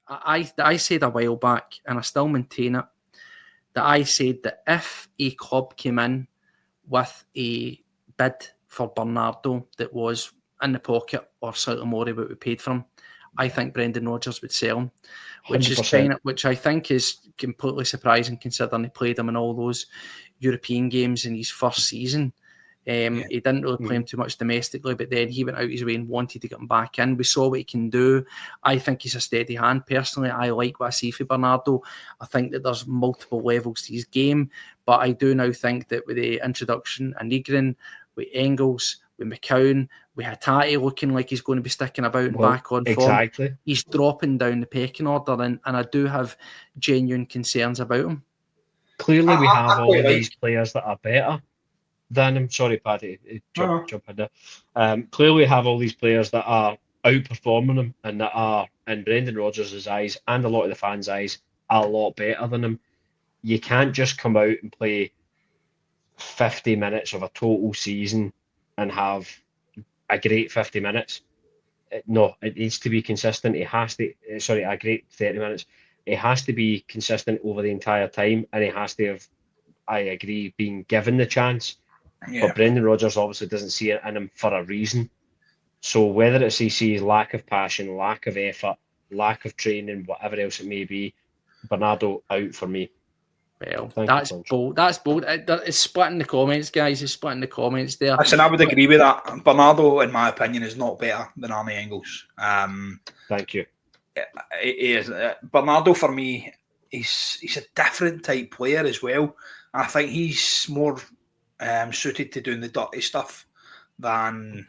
I said a while back, and I still maintain it, that I said that if a club came in with a bid for Bernardo that was in the pocket or slightly more than what we paid for him, I think Brendan Rodgers would sell him, which I think is completely surprising considering he played him in all those European games in his first season. He didn't really play him too much domestically, but then he went out his way and wanted to get him back in. We saw what he can do. I think he's a steady hand. Personally, I like what I see for Bernardo. I think that there's multiple levels to his game, but I do now think that with the introduction of Nygren, with Engels, with McCown, with Hatate looking like he's going to be sticking about and back on form, he's dropping down the pecking order, and I do have genuine concerns about him. Clearly, we have all of these players that are better than him. Sorry, Paddy, jump in there. Clearly, we have all these players that are outperforming him and that are, in Brendan Rodgers' eyes and a lot of the fans' eyes, a lot better than him. You can't just come out and play 50 minutes of a total season and have a great 50 minutes. No, it needs to be consistent. It has to, a great 30 minutes. It has to be consistent over the entire time, and it has to have, I agree, been given the chance. Yeah. But Brendan Rodgers obviously doesn't see it in him for a reason. So whether it's he sees lack of passion, lack of effort, lack of training, whatever else it may be, Bernardo out for me. Well, that's bold. That's bold. It's splitting the comments, guys. It's splitting the comments there. Listen, I would agree with that. Bernardo, in my opinion, is not better than Arnie Engels. Thank you. He is. Bernardo, for me, he's a different type player as well. I think he's more suited to doing the dirty stuff than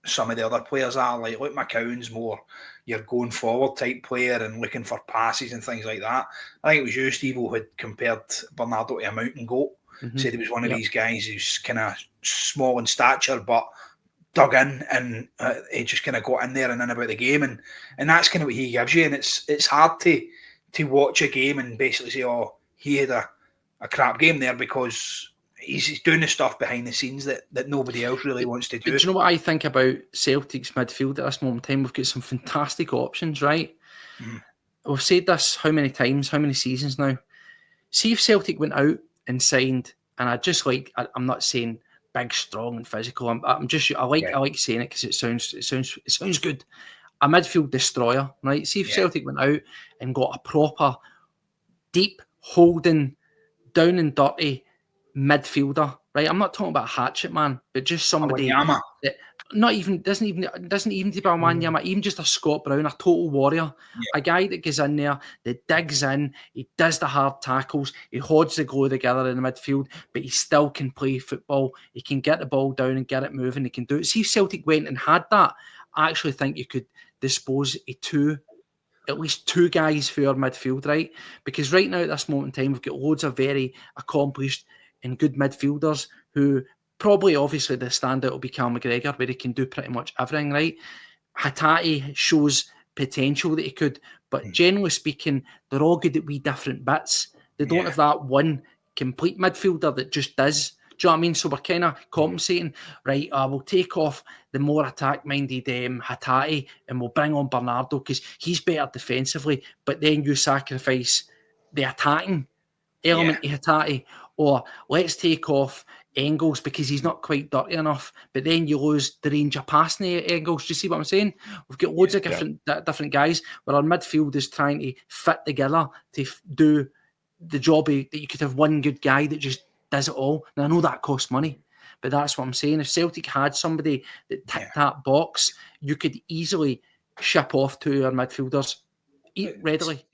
some of the other players are. Like McCown's more your going forward type player and looking for passes and things like that. I think it was you, Steve, who had compared Bernardo to a mountain goat. Said he was one of these guys who's kind of small in stature but dug in, and he just kind of got in there and in about the game, and that's kind of what he gives you. And it's hard to watch a game and basically say, oh, he had a crap game there, because he's doing the stuff behind the scenes that nobody else really wants to do. Do you know what I think about Celtic's midfield at this moment in time? We've got some fantastic options, right? We've said this how many times, how many seasons now? See if Celtic went out and signed, and I'm not saying big, strong, and physical. I like saying it because it sounds good. A midfield destroyer, right? See if Celtic went out and got a proper, deep, holding, down and dirty midfielder, right? I'm not talking about a hatchet man, but just somebody that doesn't even to be a Wanyama, even just a Scott Brown, a total warrior, a guy that goes in there, that digs in, he does the hard tackles, he holds the glue together in the midfield, but he still can play football. He can get the ball down and get it moving. He can do it. See if Celtic went and had that. I actually think you could dispose of at least two guys for your midfield, right? Because right now at this moment in time, we've got loads of very accomplished and good midfielders who probably, obviously, the standout will be Cal McGregor, where he can do pretty much everything, right? Hatate shows potential that he could, but generally speaking, they're all good at wee different bits. They don't have that one complete midfielder that just does. Do you know what I mean? So we're kind of compensating, right? We'll take off the more attack-minded Hatate and we'll bring on Bernardo because he's better defensively, but then you sacrifice the attacking element of Hatate. Or let's take off Engels because he's not quite dirty enough, but then you lose the range of passing Engels. Do you see what I'm saying? We've got loads of different guys where our midfield is trying to fit together to do the job that you could have one good guy that just does it all. Now, I know that costs money, but that's what I'm saying. If Celtic had somebody that ticked that box, you could easily ship off to our midfielders readily.